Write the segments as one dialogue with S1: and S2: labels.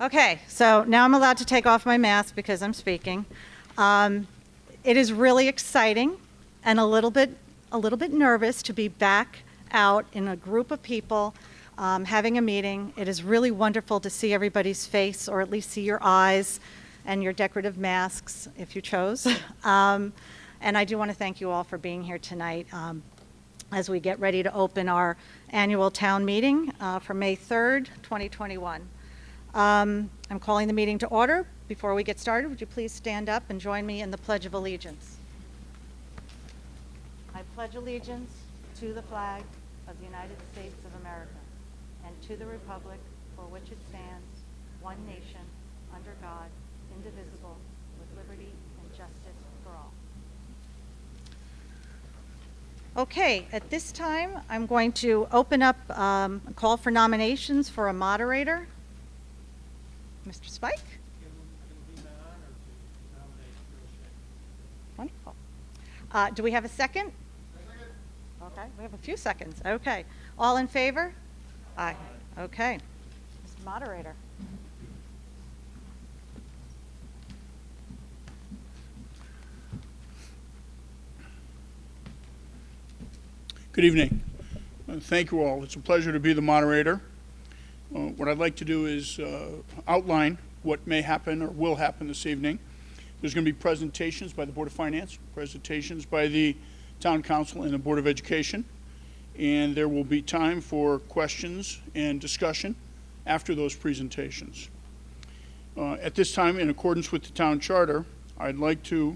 S1: Okay, so now I'm allowed to take off my mask because I'm speaking. It is really exciting and a little bit nervous to be back out in a group of people having a meeting. It is really wonderful to see everybody's face, or at least see your eyes and your decorative masks, if you chose. And I do want to thank you all for being here tonight as we get ready to open our annual town meeting for May 3rd, 2021. I'm calling the meeting to order. Before we get started, would you please stand up and join me in the Pledge of Allegiance? I pledge allegiance to the flag of the United States of America and to the republic for which it stands, one nation, under God, indivisible, with liberty and justice for all. Okay, at this time, I'm going to open up a call for nominations for a moderator. Mr. Spike? Wonderful. Do we have a second? Okay, we have a few seconds. Okay. All in favor? Aye. Okay. Mr. Moderator.
S2: Good evening. Thank you all. It's a pleasure to be the moderator. What I'd like to do is outline what may happen or will happen this evening. There's going to be presentations by the Board of Finance, presentations by the Town Council and the Board of Education, and there will be time for questions and discussion after those presentations. At this time, in accordance with the Town Charter, I'd like to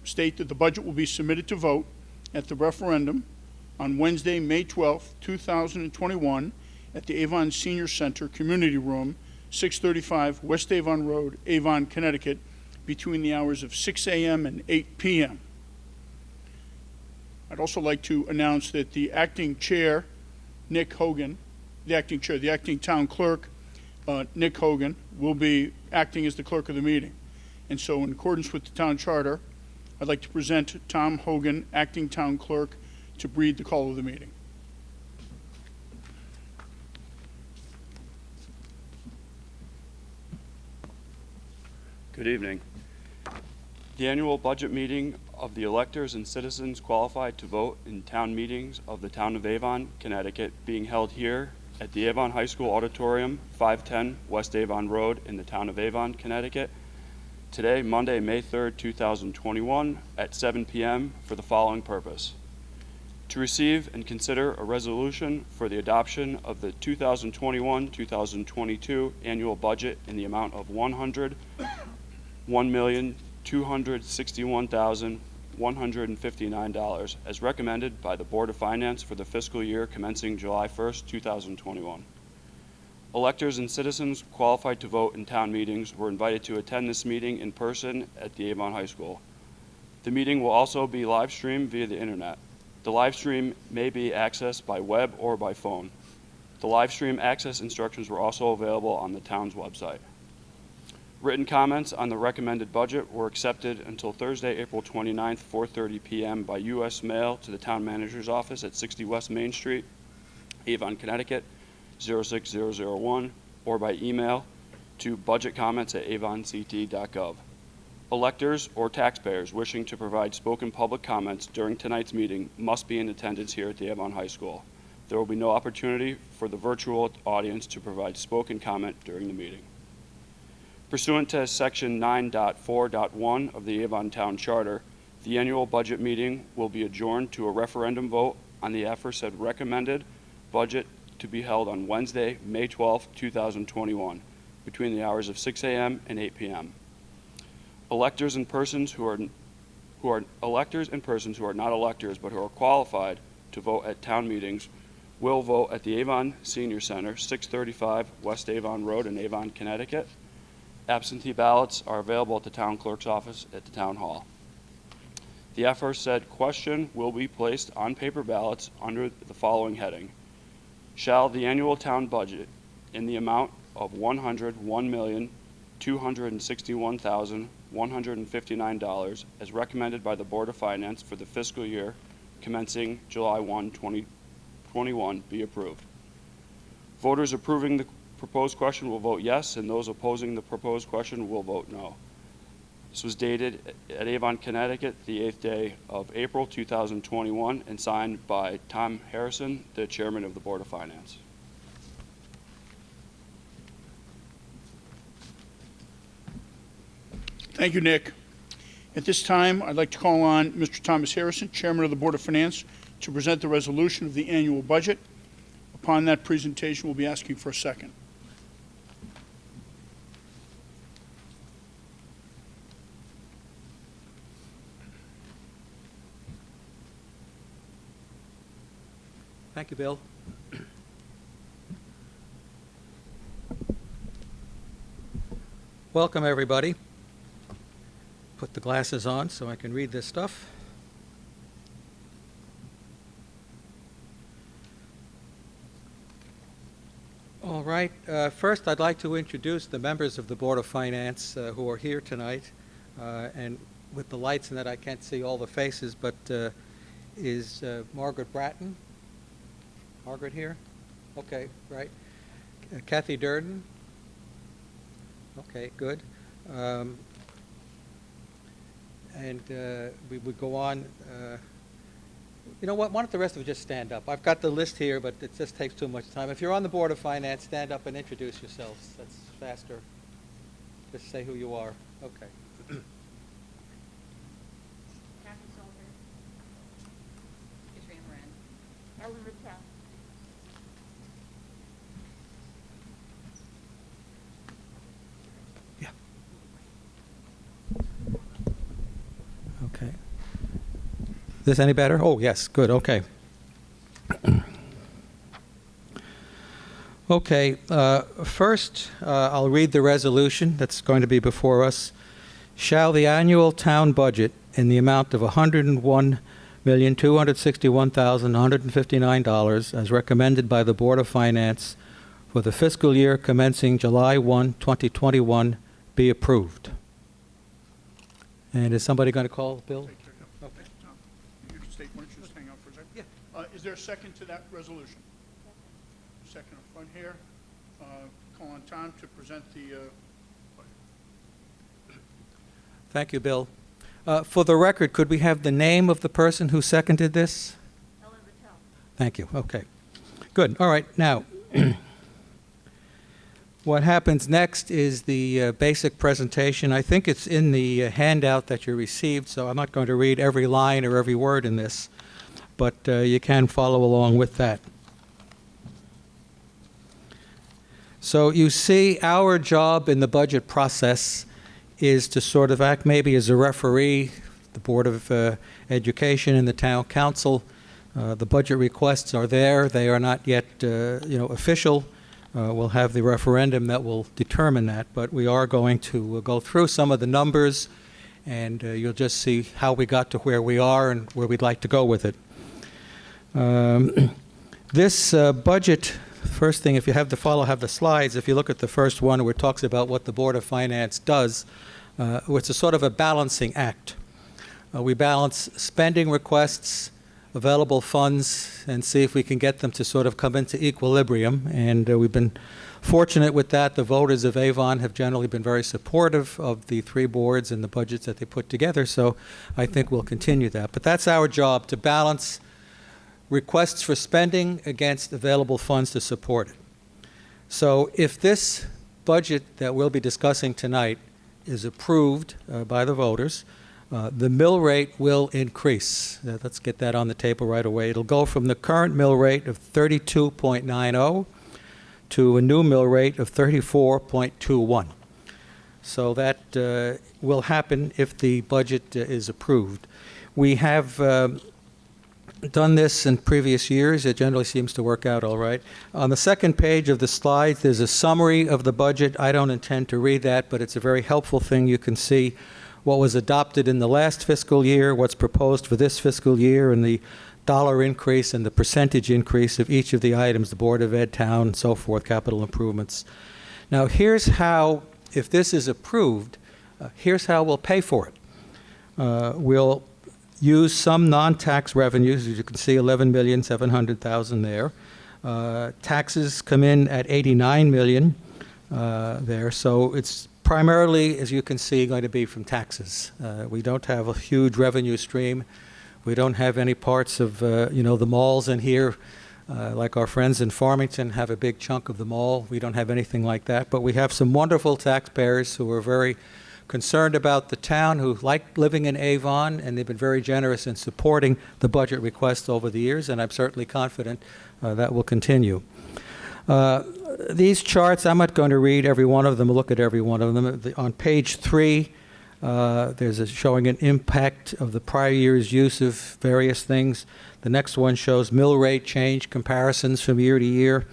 S2: state that the budget will be submitted to vote at the referendum on Wednesday, May 12th, 2021, at the Avon Senior Center Community Room, 635 West Avon Road, Avon, Connecticut, between the hours of 6 a.m. and 8 p.m. I'd also like to announce that the acting chair, Nick Hogan, the acting town clerk, Nick Hogan, will be acting as the clerk of the meeting. And so in accordance with the town charter, I'd like to present Tom Hogan, acting town clerk, to read the call of the meeting.
S3: Good evening. The annual budget meeting of the electors and citizens qualified to vote in town meetings of the town of Avon, Connecticut, being held here at the Avon High School Auditorium, 510 West Avon Road in the town of Avon, Connecticut. Today, Monday, May 3rd, 2021, at 7 p.m. for the following purpose: to receive and consider a resolution for the adoption of the 2021-2022 annual budget in the amount of $101,261,159 as recommended by the Board of Finance for the fiscal year commencing July 1st, 2021. Electors and citizens qualified to vote in town meetings were invited to attend this meeting in person at the Avon High School. The meeting will also be live streamed via the internet. The live stream may be accessed by web or by phone. The live stream access instructions were also available on the town's website. Written comments on the recommended budget were accepted until Thursday, April 29th, 4:30 p.m. by U.S. mail to the town manager's office at 60 West Main Street, Avon, Connecticut, 06001, or by email to budgetcomments@avonct.gov. Electors or taxpayers wishing to provide spoken public comments during tonight's meeting must be in attendance here at the Avon High School. There will be no opportunity for the virtual audience to provide spoken comment during the meeting. Pursuant to Section 9.4.1 of the Avon Town Charter, the annual budget meeting will be adjourned to a referendum vote on the aforesaid recommended budget to be held on Wednesday, May 12, 2021, between the hours of 6 a.m. and 8 p.m. Electors and persons who are electors and persons who are not electors but who are qualified to vote at town meetings will vote at the Avon Senior Center, 635 West Avon Road in Avon, Connecticut. Absentee ballots are available at the town clerk's office at the town hall. The aforesaid question will be placed on paper ballots under the following heading: shall the annual town budget in the amount of $101,261,159 as recommended by the Board of Finance for the fiscal year commencing July 1, 2021 be approved. Voters approving the proposed question will vote yes, and those opposing the proposed question will vote no. This was dated at Avon, Connecticut, the 8th day of April 2021, and signed by Tom Harrison, the Chairman of the Board of Finance.
S2: Thank you, Nick. At this time, I'd like to call on Mr. Thomas Harrison, Chairman of the Board of Finance, to present the resolution of the annual budget. Upon that presentation, we'll be asking for a second.
S4: Thank you, Bill. Welcome, everybody. Put the glasses on so I can read this stuff. All right. First, I'd like to introduce the members of the Board of Finance who are here tonight. And with the lights in that, I can't see all the faces, but is Margaret Bratton? Margaret here? Okay, right. Kathy Durden? Okay, good. And we would go on. You know what? Why don't the rest of you just stand up? I've got the list here, but it just takes too much time. If you're on the Board of Finance, stand up and introduce yourselves. That's faster. Just say who you are. Okay.
S5: Kathy Solver. Katrina Moran. Ellen Rattel.
S4: Okay. Is this any better? Oh, yes, good, okay. Okay, first, I'll read the resolution that's going to be before us. Shall the annual town budget in the amount of $101,261,159 as recommended by the Board of Finance for the fiscal year commencing July 1, 2021 be approved? And is somebody going to call Bill?
S2: Okay, Tom, you can state, why don't you just hang out for a second?
S4: Yeah.
S2: Is there a second to that resolution? Second up front here. Call on Tom to present the budget.
S4: Thank you, Bill. For the record, could we have the name of the person who seconded this?
S5: Ellen Rattel.
S4: Thank you. Okay. Good. All right. Now, what happens next is the basic presentation. I think it's in the handout that you received, so I'm not going to read every line or every word in this, but you can follow along with that. So you see, our job in the budget process is to sort of act maybe as a referee, the Board of Education and the Town Council. The budget requests are there. They are not yet official. We'll have the referendum that will determine that, but we are going to go through some of the numbers, and you'll just see how we got to where we are and where we'd like to go with it. This budget, first thing, if you have to follow, have the slides. If you look at the first one where it talks about what the Board of Finance does, it's a sort of a balancing act. We balance spending requests, available funds, and see if we can get them to sort of come into equilibrium. And we've been fortunate with that. The voters of Avon have generally been very supportive of the three boards and the budgets that they put together, so I think we'll continue that. But that's our job, to balance requests for spending against available funds to support it. So if this budget that we'll be discussing tonight is approved by the voters, the mill rate will increase. Let's get that on the table right away. It'll go from the current mill rate of 32.90 to a new mill rate of 34.21. So that will happen if the budget is approved. We have done this in previous years. It generally seems to work out all right. On the second page of the slides, there's a summary of the budget. I don't intend to read that, but it's a very helpful thing. You can see what was adopted in the last fiscal year, what's proposed for this fiscal year, and the dollar increase and the percentage increase of each of the items, the Board of Ed, Town, and so forth, capital improvements. Now, here's how, if this is approved, here's how we'll pay for it. We'll use some non-tax revenues. As you can see, $11,700,000 there. Taxes come in at 89 million there, so it's primarily, as you can see, going to be from taxes. We don't have a huge revenue stream. We don't have any parts of, the malls in here, like our friends in Farmington have a big chunk of the mall. We don't have anything like that, but we have some wonderful taxpayers who are very concerned about the town, who like living in Avon, and they've been very generous in supporting the budget request over the years, and I'm certainly confident that will continue. These charts, I'm not going to read every one of them, look at every one of them. On page 3, there's showing an impact of the prior year's use of various things. The next one shows mill rate change comparisons from year to year.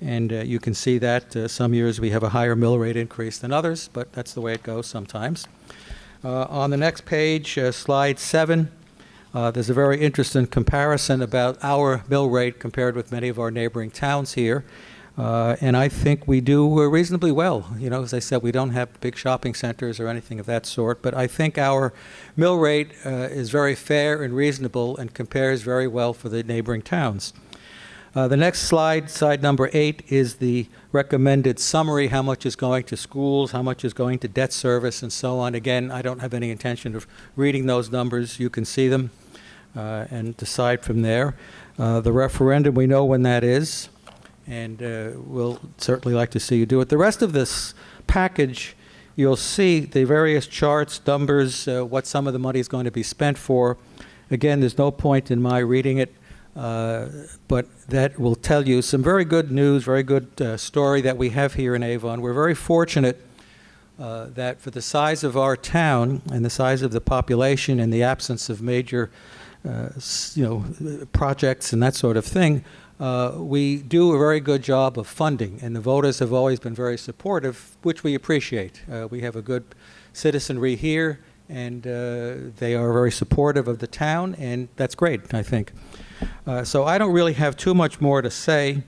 S4: And you can see that some years we have a higher mill rate increase than others, but that's the way it goes sometimes. On the next page, slide 7, there's a very interesting comparison about our mill rate compared with many of our neighboring towns here. And I think we do reasonably well. As I said, we don't have big shopping centers or anything of that sort, but I think our mill rate is very fair and reasonable and compares very well for the neighboring towns. The next slide, slide number 8, is the recommended summary, how much is going to schools, how much is going to debt service, and so on. Again, I don't have any intention of reading those numbers. You can see them and decide from there. The referendum, we know when that is, and we'll certainly like to see you do it. The rest of this package, you'll see the various charts, numbers, what some of the money is going to be spent for. Again, there's no point in my reading it. But that will tell you some very good news, very good story that we have here in Avon. We're very fortunate that for the size of our town and the size of the population and the absence of major, projects and that sort of thing, we do a very good job of funding, and the voters have always been very supportive, which we appreciate. We have a good citizenry here, and they are very supportive of the town, and that's great, I think. So I don't really have too much more to say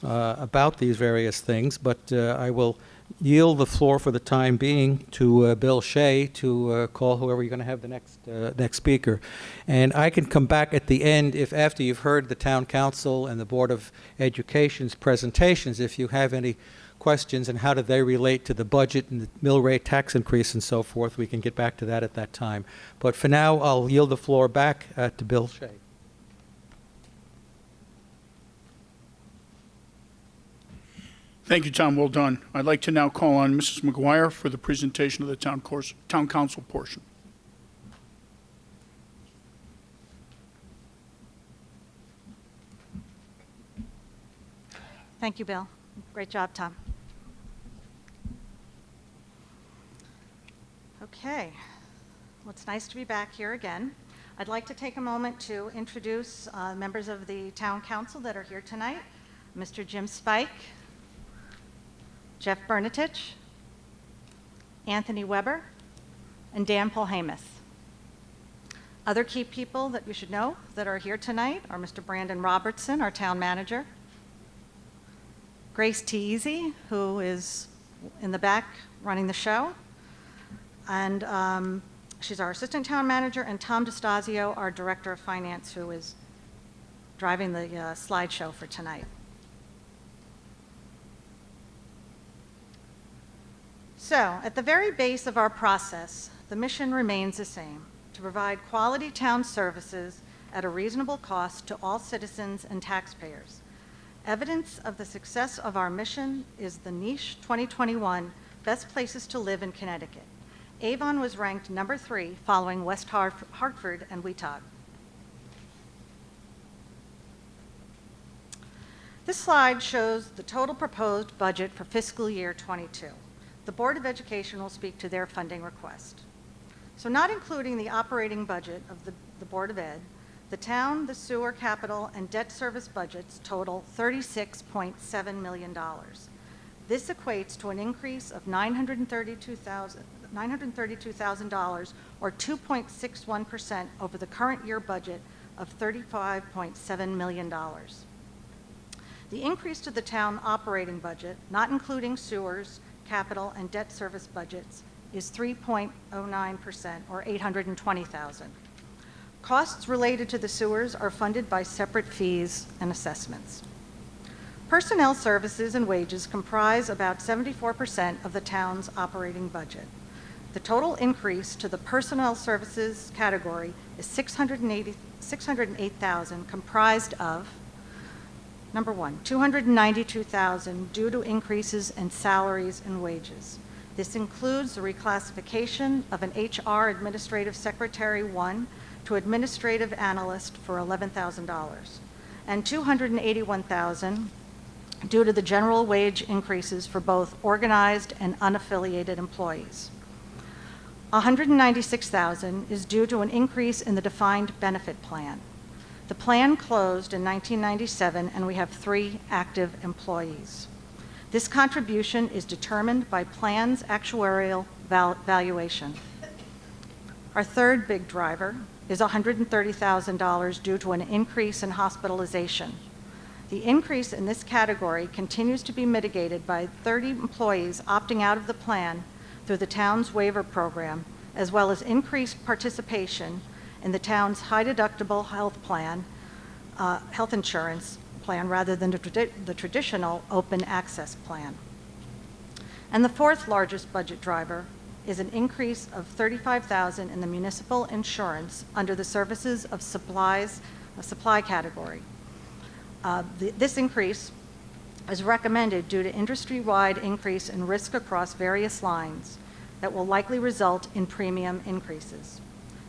S4: about these various things, but I will yield the floor for the time being to Bill Shea to call whoever you're going to have the next speaker. And I can come back at the end if after you've heard the Town Council and the Board of Education's presentations, if you have any questions and how do they relate to the budget and the mill rate tax increase and so forth, we can get back to that at that time. But for now, I'll yield the floor back to Bill Shea.
S2: Thank you, Tom. Well done. I'd like to now call on Mrs. McGuire for the presentation of the town council portion.
S1: Thank you, Bill. Great job, Tom. Okay. Well, it's nice to be back here again. I'd like to take a moment to introduce members of the Town Council that are here tonight. Mr. Jim Spike, Jeff Bernatich, Anthony Weber, and Dan Polhamus. Other key people that you should know that are here tonight are Mr. Brandon Robertson, our town manager, Grace Teasy, who is in the back running the show, and she's our assistant town manager, and Tom DeStasio, our director of finance, who is driving the slideshow for tonight. So, at the very base of our process, the mission remains the same: to provide quality town services at a reasonable cost to all citizens and taxpayers. Evidence of the success of our mission is the niche 2021 Best Places to Live in Connecticut. Avon was ranked number 3, following West Hartford and Weetag. This slide shows the total proposed budget for fiscal year 22. The Board of Education will speak to their funding request. So not including the operating budget of the Board of Ed, the town, the sewer, capital, and debt service budgets total $36.7 million. This equates to an increase of $932,000 or 2.61% over the current year budget of $35.7 million. The increase to the town operating budget, not including sewers, capital, and debt service budgets, is 3.09% or $820,000. Costs related to the sewers are funded by separate fees and assessments. Personnel services and wages comprise about 74% of the town's operating budget. The total increase to the personnel services category is $608,000, comprised of, number one, $292,000 due to increases in salaries and wages. This includes the reclassification of an HR Administrative Secretary 1 to Administrative Analyst for $11,000, and $281,000 due to the general wage increases for both organized and unaffiliated employees. $196,000 is due to an increase in the defined benefit plan. The plan closed in 1997, and we have 3 active employees. This contribution is determined by plan's actuarial valuation. Our third big driver is $130,000 due to an increase in hospitalization. The increase in this category continues to be mitigated by 30 employees opting out of the plan through the town's waiver program, as well as increased participation in the town's high-deductible health insurance plan rather than the traditional open access plan. And the fourth largest budget driver is an increase of $35,000 in the municipal insurance under the services of supply category. This increase is recommended due to industry-wide increase in risk across various lines that will likely result in premium increases.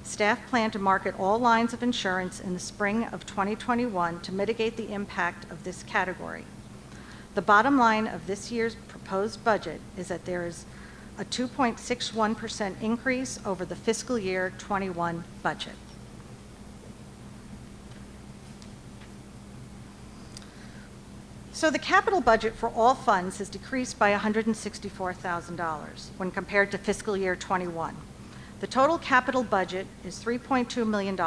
S1: Staff plan to market all lines of insurance in the spring of 2021 to mitigate the impact of this category. The bottom line of this year's proposed budget is that there is a 2.61% increase over the fiscal year 21 budget. So the capital budget for all funds has decreased by $164,000 when compared to fiscal year 21. The total capital budget is $3.2 million.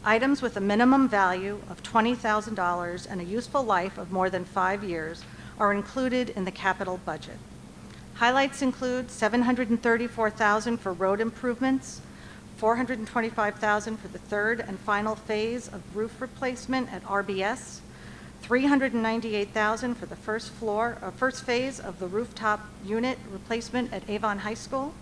S1: Items with a minimum value of $20,000 and a useful life of more than 5 years are included in the capital budget. Highlights include $734,000 for road improvements, $425,000 for the third and final phase of roof replacement at RBS, $398,000 for the first phase of the rooftop unit replacement at Avon High School,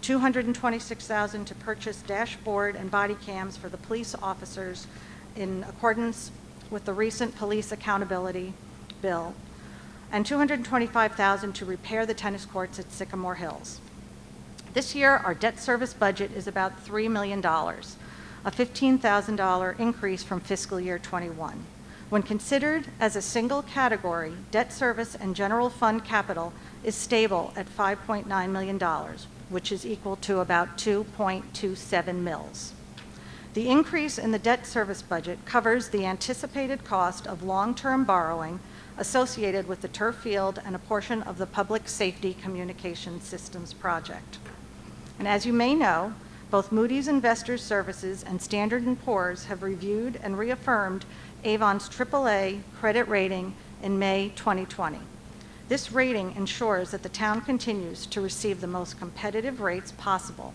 S1: $226,000 to purchase dashboard and body cams for the police officers in accordance with the recent police accountability bill, and $225,000 to repair the tennis courts at Sycamore Hills. This year, our debt service budget is about $3 million, a $15,000 increase from fiscal year 21. When considered as a single category, debt service and general fund capital is stable at $5.9 million, which is equal to about 2.27 mils. The increase in the debt service budget covers the anticipated cost of long-term borrowing associated with the turf field and a portion of the public safety communication systems project. And as you may know, both Moody's Investors Services and Standard & Poor's have reviewed and reaffirmed Avon's AAA credit rating in May 2020. This rating ensures that the town continues to receive the most competitive rates possible.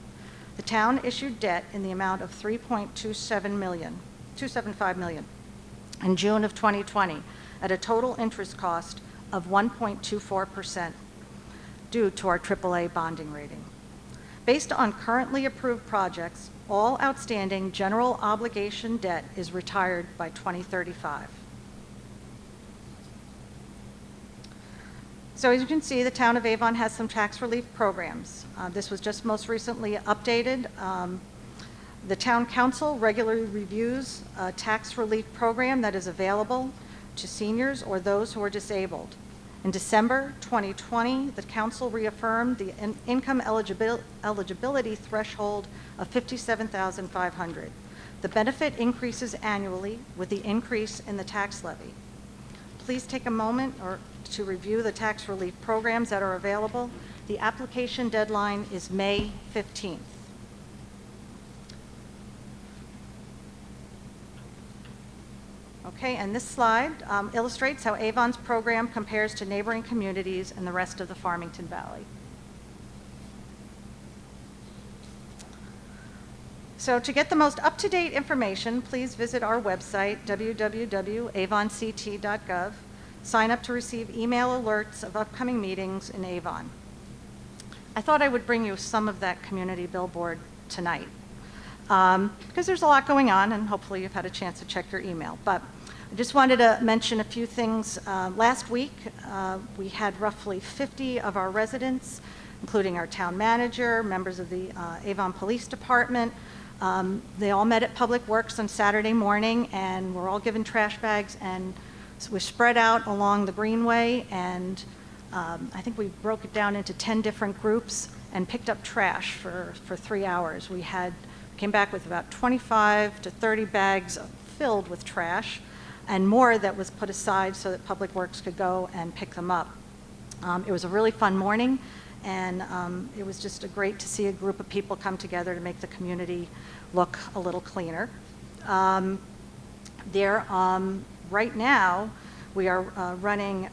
S1: The town issued debt in the amount of $3.275 million in June of 2020 at a total interest cost of 1.24% due to our AAA bonding rating. Based on currently approved projects, all outstanding general obligation debt is retired by 2035. So as you can see, the town of Avon has some tax relief programs. This was just most recently updated. The town council regularly reviews a tax relief program that is available to seniors or those who are disabled. In December 2020, the council reaffirmed the income eligibility threshold of $57,500. The benefit increases annually with the increase in the tax levy. Please take a moment to review the tax relief programs that are available. The application deadline is May 15th. Okay, and this slide illustrates how Avon's program compares to neighboring communities in the rest of the Farmington Valley. So to get the most up-to-date information, please visit our website, www.avonct.gov. Sign up to receive email alerts of upcoming meetings in Avon. I thought I would bring you some of that community billboard tonight because there's a lot going on, and hopefully you've had a chance to check your email. But I just wanted to mention a few things. Last week, we had roughly 50 of our residents, including our town manager, members of the Avon Police Department. They all met at Public Works on Saturday morning, and were all given trash bags, and we're spread out along the Greenway, and I think we broke it down into 10 different groups and picked up trash for 3 hours. We came back with about 25 to 30 bags filled with trash, and more that was put aside so that Public Works could go and pick them up. It was a really fun morning, and it was just great to see a group of people come together to make the community look a little cleaner. Right now, we are running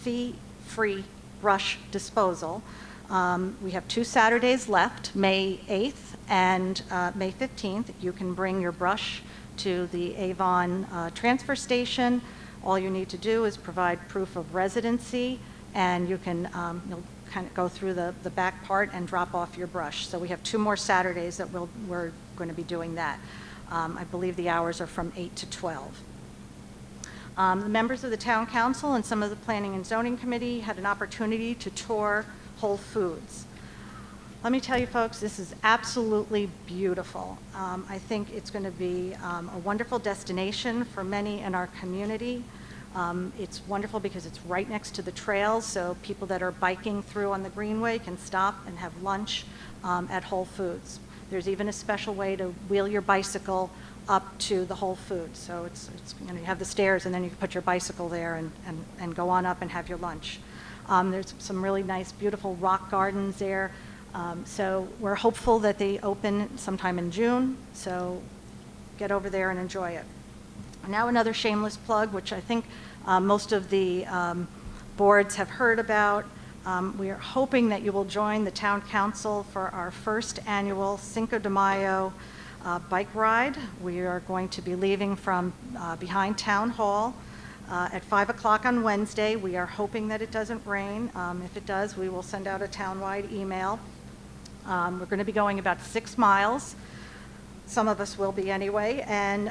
S1: fee-free brush disposal. We have 2 Saturdays left, May 8th and May 15th. You can bring your brush to the Avon transfer station. All you need to do is provide proof of residency, and you can you'll kind of go through the back part and drop off your brush. So we have 2 more Saturdays that we're going to be doing that. I believe the hours are from 8 to 12. The members of the Town Council and some of the Planning and Zoning Committee had an opportunity to tour Whole Foods. Let me tell you, folks, this is absolutely beautiful. I think it's going to be a wonderful destination for many in our community. It's wonderful because it's right next to the trails, so people that are biking through on the Greenway can stop and have lunch at Whole Foods. There's even a special way to wheel your bicycle up to the Whole Foods. So it's you have the stairs, and then you can put your bicycle there and go on up and have your lunch. There's some really nice, beautiful rock gardens there. So we're hopeful that they open sometime in June, so get over there and enjoy it. Now another shameless plug, which I think most of the boards have heard about. We are hoping that you will join the Town Council for our first annual Cinco de Mayo bike ride. We are going to be leaving from behind Town Hall at 5 o'clock on Wednesday. We are hoping that it doesn't rain. If it does, we will send out a town-wide email. We're going to be going about 6 miles. Some of us will be anyway, and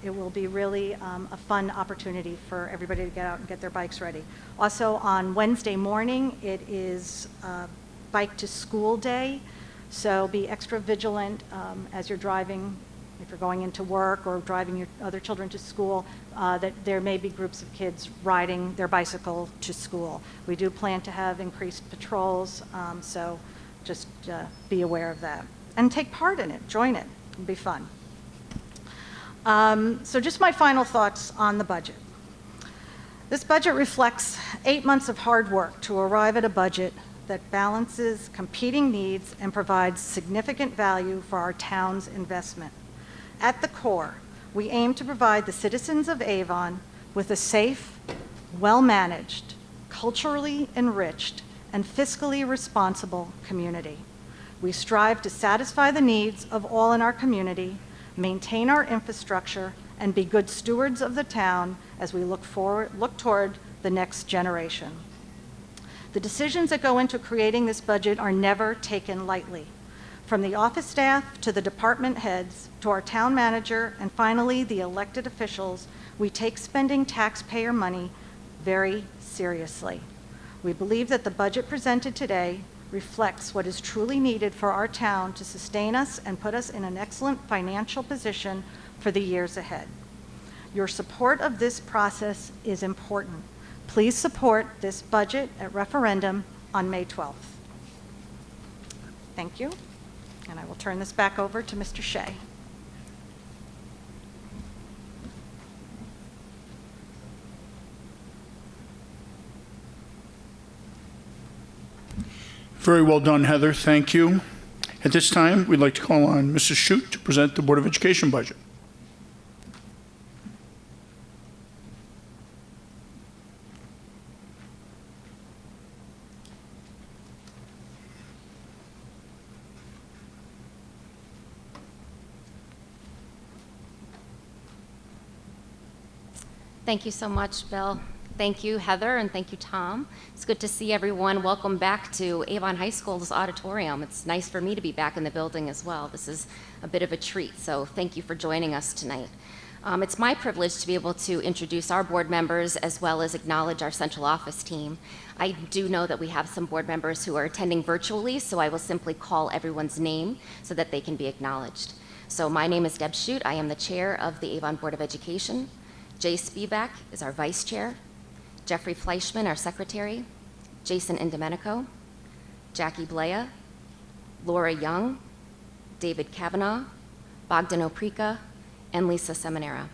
S1: it will be really a fun opportunity for everybody to get out and get their bikes ready. Also, on Wednesday morning, it is Bike to School Day, so be extra vigilant as you're driving, if you're going into work or driving your other children to school, that there may be groups of kids riding their bicycle to school. We do plan to have increased patrols, so just be aware of that. And take part in it, join it. It'll be fun. So just my final thoughts on the budget. This budget reflects 8 months of hard work to arrive at a budget that balances competing needs and provides significant value for our town's investment. At the core, we aim to provide the citizens of Avon with a safe, well-managed, culturally enriched, and fiscally responsible community. We strive to satisfy the needs of all in our community, maintain our infrastructure, and be good stewards of the town as we look toward the next generation. The decisions that go into creating this budget are never taken lightly. From the office staff to the department heads to our town manager and finally the elected officials, we take spending taxpayer money very seriously. We believe that the budget presented today reflects what is truly needed for our town to sustain us and put us in an excellent financial position for the years ahead. Your support of this process is important. Please support this budget at referendum on May 12th. Thank you, and I will turn this back over to Mr. Shea.
S2: Very well done, Heather. Thank you. At this time, we'd like to call on Mrs. Shute to present the Board of Education budget.
S6: Thank you so much, Bill. Thank you, Heather, and thank you, Tom. It's good to see everyone. Welcome back to Avon High School's auditorium. It's nice for me to be back in the building as well. This is a bit of a treat, so thank you for joining us tonight. It's my privilege to be able to introduce our board members as well as acknowledge our central office team. I do know that we have some board members who are attending virtually, so I will simply call everyone's name so that they can be acknowledged. So my name is Deb Shute. I am the chair of the Avon Board of Education. Jay Spivak is our vice chair. Jeffrey Fleischman, our secretary. Jason Indomenico. Jackie Blea. Laura Young. David Kavanaugh. Bogdan Oprika, and Lisa Seminara.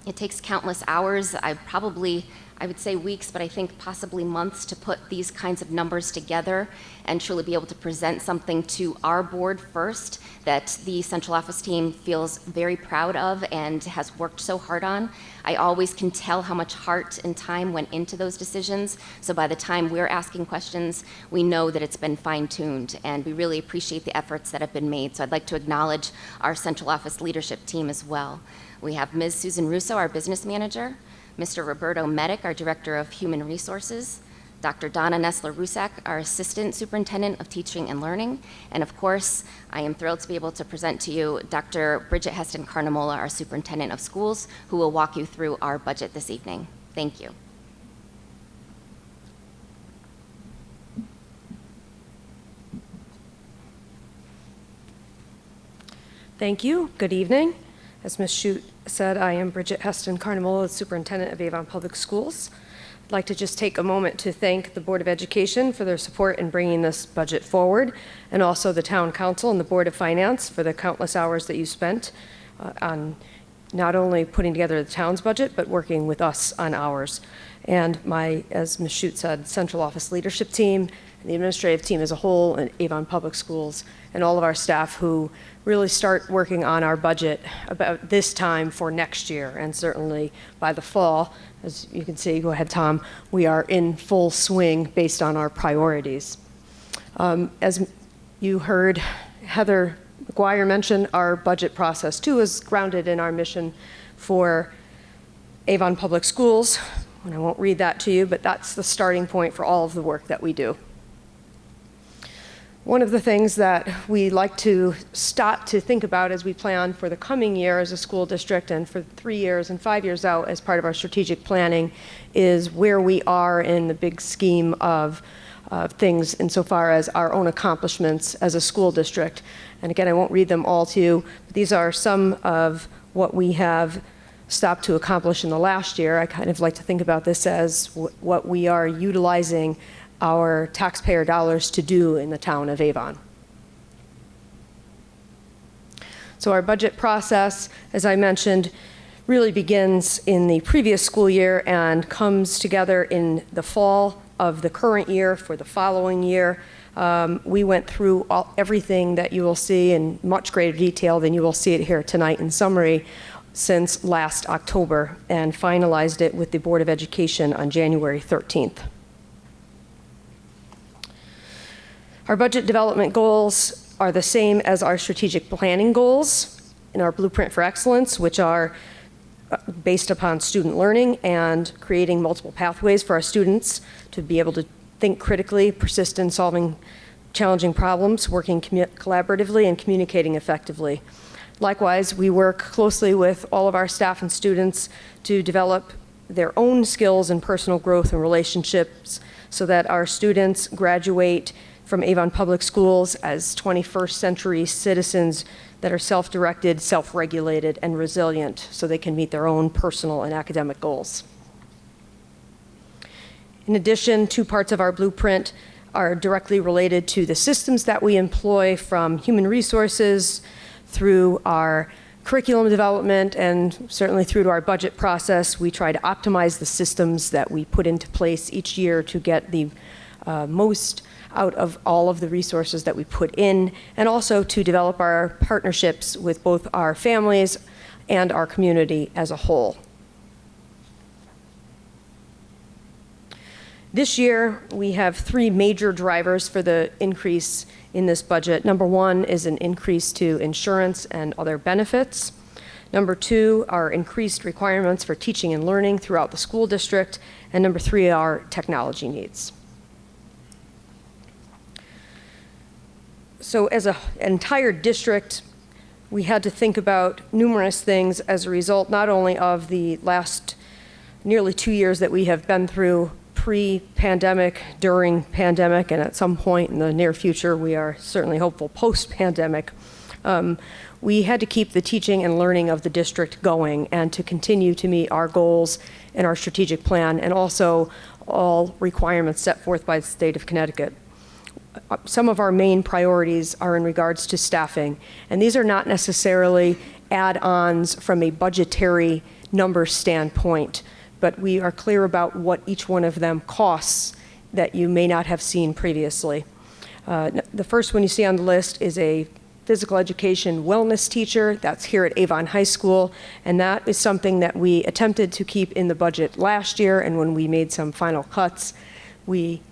S6: It takes countless hours, I would say weeks, but I think possibly months to put these kinds of numbers together and truly be able to present something to our board first that the central office team feels very proud of and has worked so hard on. I always can tell how much heart and time went into those decisions, so by the time we're asking questions, we know that it's been fine-tuned, and we really appreciate the efforts that have been made. So I'd like to acknowledge our central office leadership team as well. We have Ms. Susan Russo, our business manager, Mr. Roberto Medic, our Director of Human Resources, Dr. Donna Nessler-Rusak, our Assistant Superintendent of Teaching and Learning, and of course, I am thrilled to be able to present to you Dr. Bridget Heston-Carnamola, our Superintendent of Schools, who will walk you through our budget this evening. Thank you.
S7: Thank you. Good evening. As Ms. Shute said, I am Bridget Heston-Carnamola, Superintendent of Avon Public Schools. I'd like to just take a moment to thank the Board of Education for their support in bringing this budget forward, and also the Town Council and the Board of Finance for the countless hours that you spent on not only putting together the town's budget, but working with us on ours. And my, as Ms. Shute said, central office leadership team, and the administrative team as a whole, and Avon Public Schools, and all of our staff who really start working on our budget about this time for next year, and certainly by the fall. As you can see, go ahead, Tom, we are in full swing based on our priorities. As you heard Heather McGuire mention, our budget process too is grounded in our mission for Avon Public Schools. And I won't read that to you, but that's the starting point for all of the work that we do. One of the things that we like to stop to think about as we plan for the coming year as a school district, and for 3 years and 5 years out as part of our strategic planning, is where we are in the big scheme of things insofar as our own accomplishments as a school district. And again, I won't read them all to you, but these are some of what we have stopped to accomplish in the last year. I kind of like to think about this as what we are utilizing our taxpayer dollars to do in the town of Avon. So our budget process, as I mentioned, really begins in the previous school year and comes together in the fall of the current year for the following year. We went through everything that you will see in much greater detail than you will see it here tonight in summary since last October, and finalized it with the Board of Education on January 13th. Our budget development goals are the same as our strategic planning goals in our Blueprint for Excellence, which are based upon student learning and creating multiple pathways for our students to be able to think critically, persist in solving challenging problems, working collaboratively, and communicating effectively. Likewise, we work closely with all of our staff and students to develop their own skills in personal growth and relationships so that our students graduate from Avon Public Schools as 21st century citizens that are self-directed, self-regulated, and resilient so they can meet their own personal and academic goals. In addition, 2 parts of our blueprint are directly related to the systems that we employ, from human resources through our curriculum development and certainly through to our budget process. We try to optimize the systems that we put into place each year to get the most out of all of the resources that we put in, and also to develop our partnerships with both our families and our community as a whole. This year, we have 3 major drivers for the increase in this budget. Number 1 is an increase to insurance and other benefits. Number 2 are increased requirements for teaching and learning throughout the school district. And number 3 are technology needs. So as an entire district, we had to think about numerous things as a result not only of the last nearly 2 years that we have been through pre-pandemic, during pandemic, and at some point in the near future, we are certainly hopeful post-pandemic. We had to keep the teaching and learning of the district going and to continue to meet our goals and our strategic plan, and also all requirements set forth by the state of Connecticut. Some of our main priorities are in regards to staffing, and these are not necessarily add-ons from a budgetary number standpoint, but we are clear about what each one of them costs that you may not have seen previously. The first one you see on the list is a physical education wellness teacher. That's here at Avon High School, and that is something that we attempted to keep in the budget last year, and when we made some final cuts, we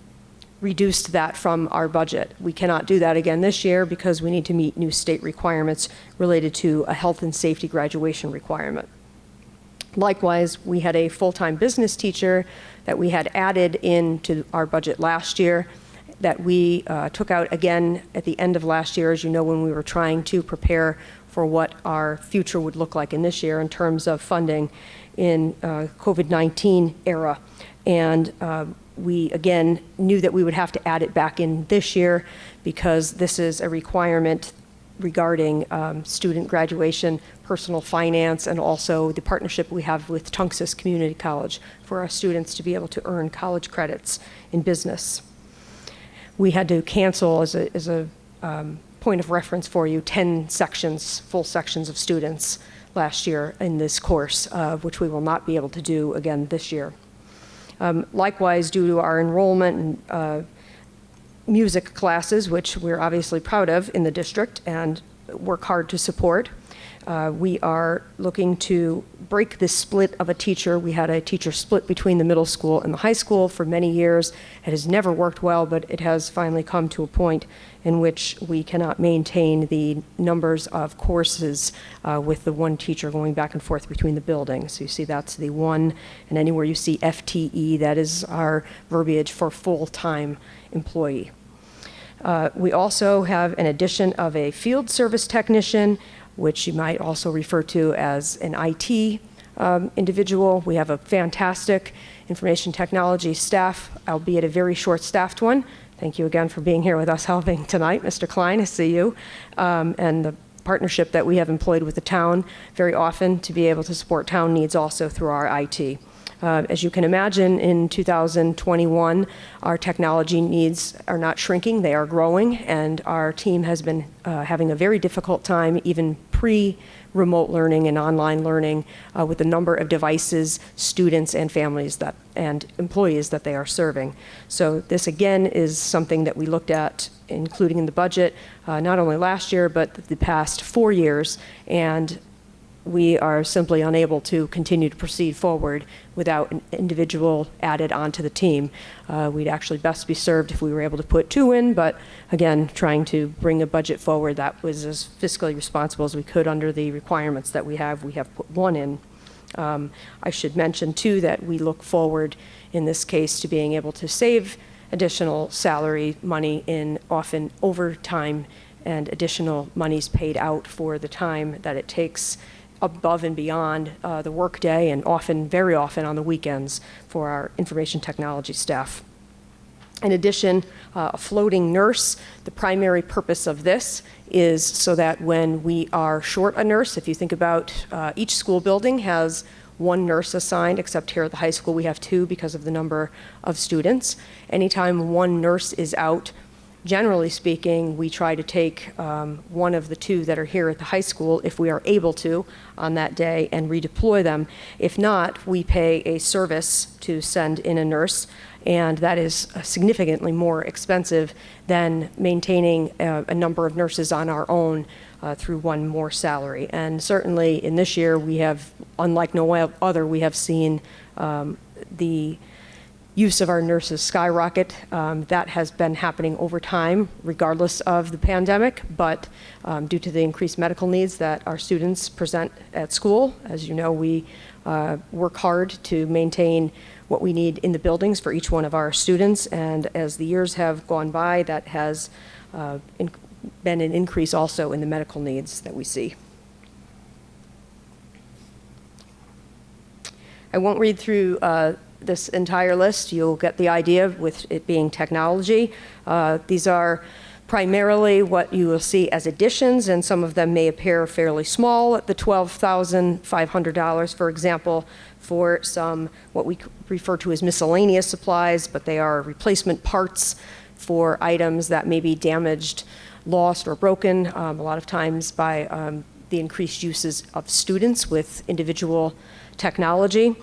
S7: reduced that from our budget. We cannot do that again this year because we need to meet new state requirements related to a health and safety graduation requirement. Likewise, we had a full-time business teacher that we had added into our budget last year that we took out again at the end of last year, as you know, when we were trying to prepare for what our future would look like in this year in terms of funding in COVID-19 era. And we, again, knew that we would have to add it back in this year because this is a requirement regarding student graduation, personal finance, and also the partnership we have with Tunxus Community College for our students to be able to earn college credits in business. We had to cancel, as a point of reference for you, 10 sections, full sections of students last year in this course, which we will not be able to do again this year. Likewise, due to our enrollment and music classes, which we're obviously proud of in the district and work hard to support, we are looking to break this split of a teacher. We had a teacher split between the middle school and the high school for many years. It has never worked well, but it has finally come to a point in which we cannot maintain the numbers of courses with the one teacher going back and forth between the buildings. So you see that's the one, and anywhere you see FTE, that is our verbiage for full-time employee. We also have an addition of a field service technician, which you might also refer to as an IT individual. We have a fantastic information technology staff, albeit a very short-staffed one. Thank you again for being here with us helping tonight. Mr. Klein, I see you. And the partnership that we have employed with the town very often to be able to support town needs also through our IT. As you can imagine, in 2021, our technology needs are not shrinking, they are growing, and our team has been having a very difficult time, even pre-remote learning and online learning, with the number of devices, students, and families and employees that they are serving. So this, again, is something that we looked at, including in the budget, not only last year, but the past 4 years, and we are simply unable to continue to proceed forward without an individual added onto the team. We'd actually best be served if we were able to put 2 in, but again, trying to bring a budget forward that was as fiscally responsible as we could under the requirements that we have put 1 in. I should mention too that we look forward in this case to being able to save additional salary money in often overtime and additional monies paid out for the time that it takes above and beyond the workday, and often, very often on the weekends for our information technology staff. In addition, a floating nurse. The primary purpose of this is so that when we are short a nurse, if you think about each school building has 1 nurse assigned, except here at the high school we have 2 because of the number of students. Anytime 1 nurse is out, generally speaking, we try to take 1 of the 2 that are here at the high school, if we are able to, on that day and redeploy them. If not, we pay a service to send in a nurse, and that is significantly more expensive than maintaining a number of nurses on our own through 1 more salary. And certainly in this year, we have, unlike no other, we have seen the use of our nurses skyrocket. That has been happening over time, regardless of the pandemic, but due to the increased medical needs that our students present at school, as you know, we work hard to maintain what we need in the buildings for each one of our students, and as the years have gone by, that has been an increase also in the medical needs that we see. I won't read through this entire list. You'll get the idea with it being technology. These are primarily what you will see as additions, and some of them may appear fairly small at the $12,500, for example, for some what we refer to as miscellaneous supplies, but they are replacement parts for items that may be damaged, lost, or broken, a lot of times by the increased uses of students with individual technology.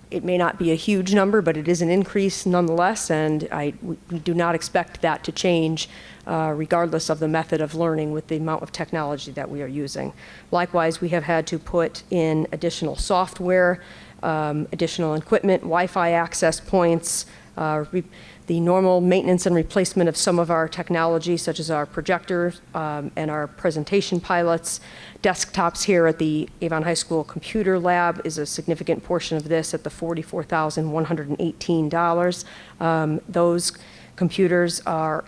S7: It may not be a huge number, but it is an increase nonetheless, and we do not expect that to change regardless of the method of learning with the amount of technology that we are using. Likewise, we have had to put in additional software, additional equipment, Wi-Fi access points, the normal maintenance and replacement of some of our technology, such as our projectors and our presentation pilots. Desktops here at the Avon High School Computer Lab is a significant portion of this at the $44,118. Those computers are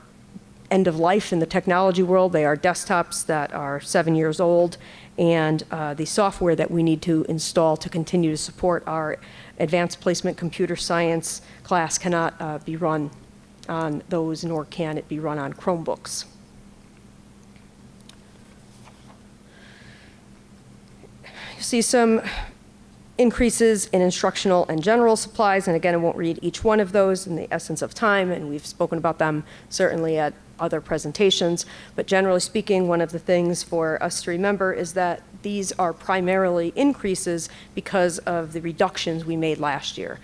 S7: end of life in the technology world. They are desktops that are 7 years old, and the software that we need to install to continue to support our advanced placement computer science class cannot be run on those, nor can it be run on Chromebooks. You see some increases in instructional and general supplies, and again, I won't read each one of those in the essence of time, and we've spoken about them certainly at other presentations, but generally speaking, one of the things for us to remember is that these are primarily increases because of the reductions we made last year.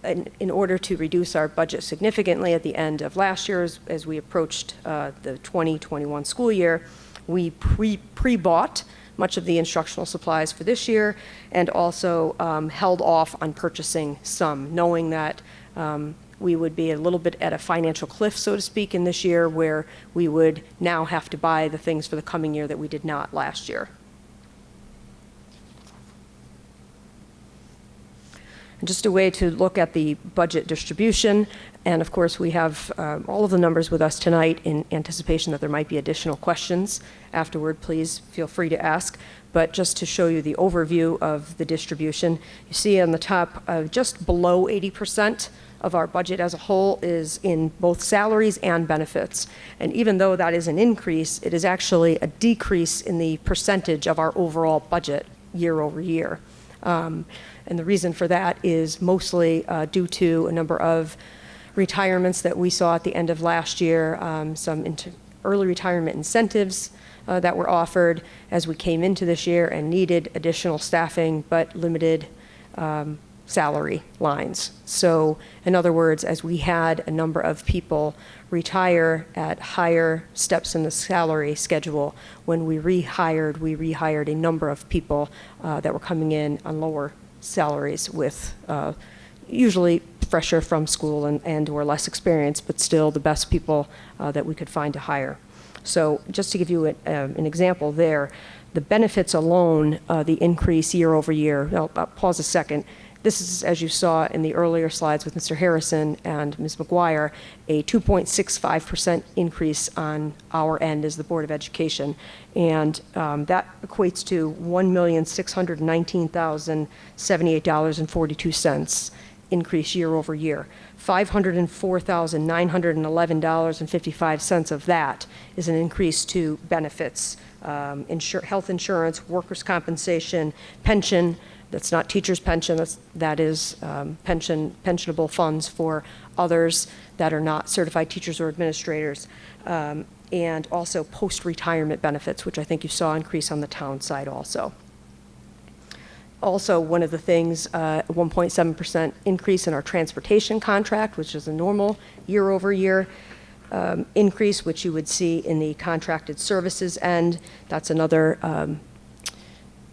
S7: In order to reduce our budget significantly at the end of last year, as we approached the 2021 school year, we pre-bought much of the instructional supplies for this year, and also held off on purchasing some, knowing that we would be a little bit at a financial cliff, so to speak, in this year, where we would now have to buy the things for the coming year that we did not last year. And just a way to look at the budget distribution, and of course we have all of the numbers with us tonight in anticipation that there might be additional questions afterward. Please feel free to ask. But just to show you the overview of the distribution, you see on the top just below 80% of our budget as a whole is in both salaries and benefits. And even though that is an increase, it is actually a decrease in the percentage of our overall budget year over year. And the reason for that is mostly due to a number of retirements that we saw at the end of last year, some early retirement incentives that were offered as we came into this year and needed additional staffing, but limited salary lines. So in other words, as we had a number of people retire at higher steps in the salary schedule, when we rehired a number of people that were coming in on lower salaries with usually fresher from school and or less experienced, but still the best people that we could find to hire. So just to give you an example there, the benefits alone, the increase year over year, I'll pause a second. This is, as you saw in the earlier slides with Mr. Harrison and Ms. McGuire, a 2.65% increase on our end as the Board of Education. And that equates to $1,619,078.42 increase year over year. $504,911.55 of that is an increase to benefits, health insurance, workers' compensation, pension. That's not teachers' pension, that is pensionable funds for others that are not certified teachers or administrators, and also post-retirement benefits, which I think you saw increase on the town side also. Also, one of the things, 1.7% increase in our transportation contract, which is a normal year-over-year increase, which you would see in the contracted services end. That's another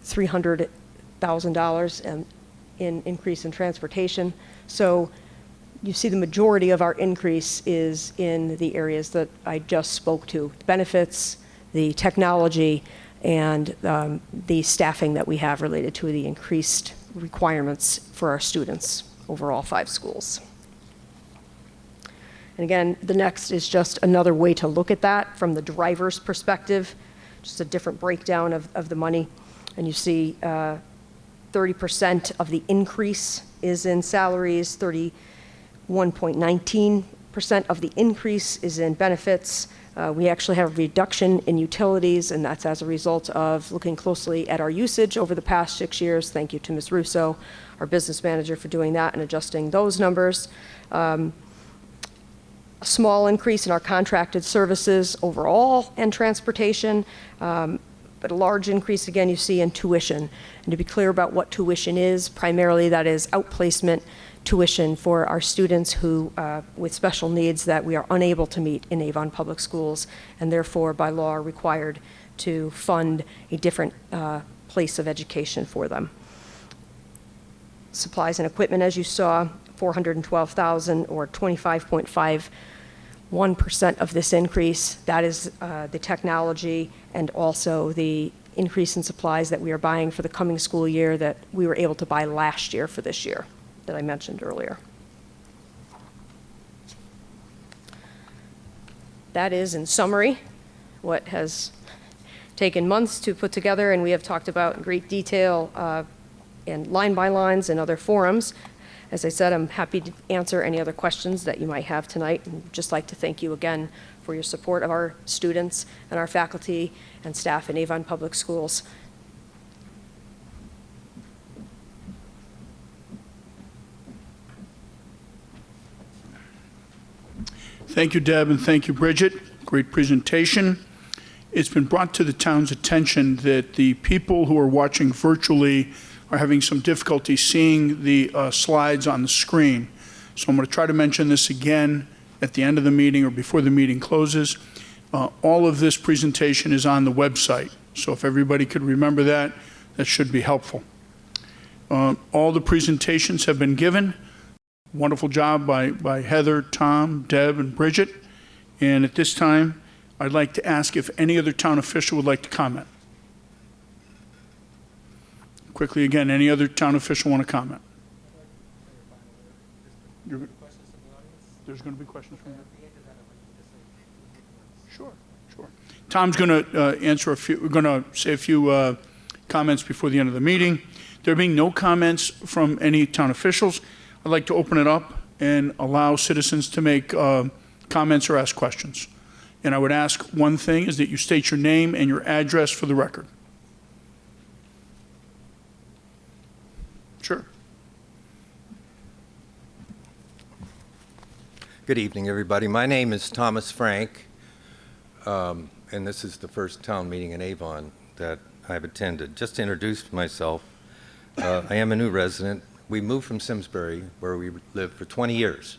S7: $300,000 in increase in transportation. So you see the majority of our increase is in the areas that I just spoke to, the benefits, the technology, and the staffing that we have related to the increased requirements for our students over all 5 schools. And again, the next is just another way to look at that from the driver's perspective, just a different breakdown of the money. And you see 30% of the increase is in salaries, 31.19% of the increase is in benefits. We actually have a reduction in utilities, and that's as a result of looking closely at our usage over the past 6 years. Thank you to Ms. Russo, our business manager, for doing that and adjusting those numbers. A small increase in our contracted services overall and transportation, but a large increase, again, you see in tuition. And to be clear about what tuition is, primarily that is outplacement tuition for our students who, with special needs that we are unable to meet in Avon Public Schools, and therefore by law are required to fund a different place of education for them. Supplies and equipment, as you saw, $412,000 or 25.51% of this increase. That is the technology and also the increase in supplies that we are buying for the coming school year that we were able to buy last year for this year that I mentioned earlier. That is, in summary, what has taken months to put together, and we have talked about in great detail and line by lines and other forums. As I said, I'm happy to answer any other questions that you might have tonight, and just like to thank you again for your support of our students and our faculty and staff in Avon Public Schools.
S2: Thank you, Deb, and thank you, Bridget. Great presentation. It's been brought to the town's attention that the people who are watching virtually are having some difficulty seeing the slides on the screen. So I'm going to try to mention this again at the end of the meeting or before the meeting closes. All of this presentation is on the website. So if everybody could remember that, that should be helpful. All the presentations have been given. Wonderful job by Heather, Tom, Deb, and Bridget. And at this time, I'd like to ask if any other town official would like to comment. Quickly again, any other town official want to comment? There's going to be questions from you? Sure. Tom's going to answer a few, we're going to say a few comments before the end of the meeting. There being no comments from any town officials, I'd like to open it up and allow citizens to make comments or ask questions. And I would ask one thing is that you state your name and your address for the record. Sure.
S8: Good evening, everybody. My name is Thomas Frank, and this is the first town meeting in Avon that I've attended. Just to introduce myself, I am a new resident. We moved from Simsbury, where we lived for 20 years.